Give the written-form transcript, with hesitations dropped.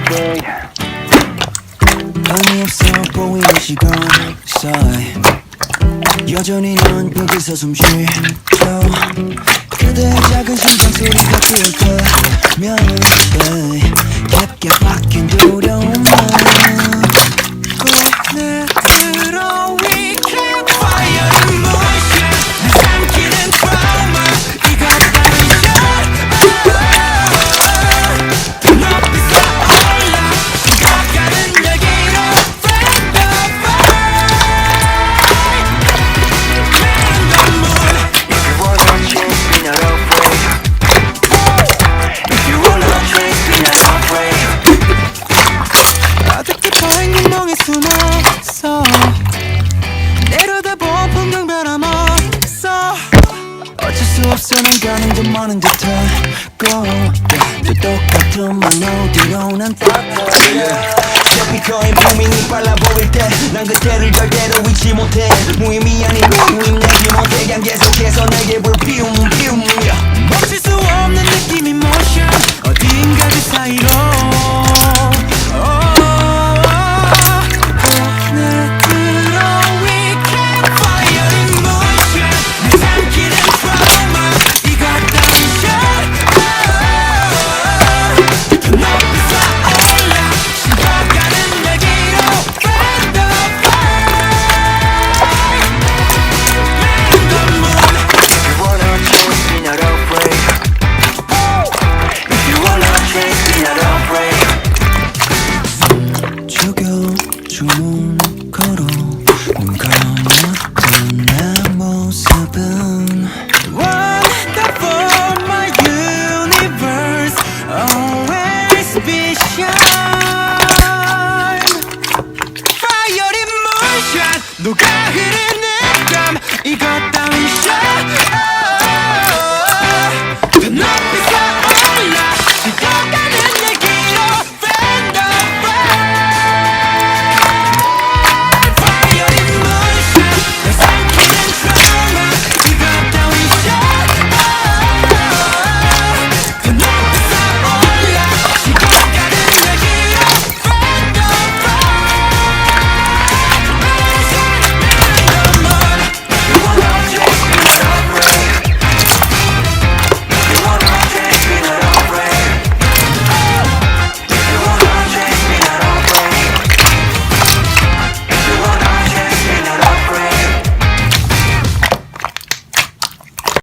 afraid. 의미 없어 보이는 시간 사이 여전히 넌 여기서 숨 쉬죠. 그대의 작은 심장 소리가 들려면 깊게 박힌 두려움만 내 들어 we can't fire in motion 삼키는 trauma 이거 따윈 shot 높이서 올라 가까운 여기로 friend of If you wanna change, be not afraid. If you wanna change, be not afraid. 어떻게 보이는 멍에 숨었어 내려다본 풍경 변함없어 어쩔 수 없어 난 가는 듯 마는 듯하고 또 똑같은 말 어디로 난 스피커의 부밍이 빨라 보일 때 난 그때를 절대로 잊지 못해 무의미 아닌 무임 내지 못해 그냥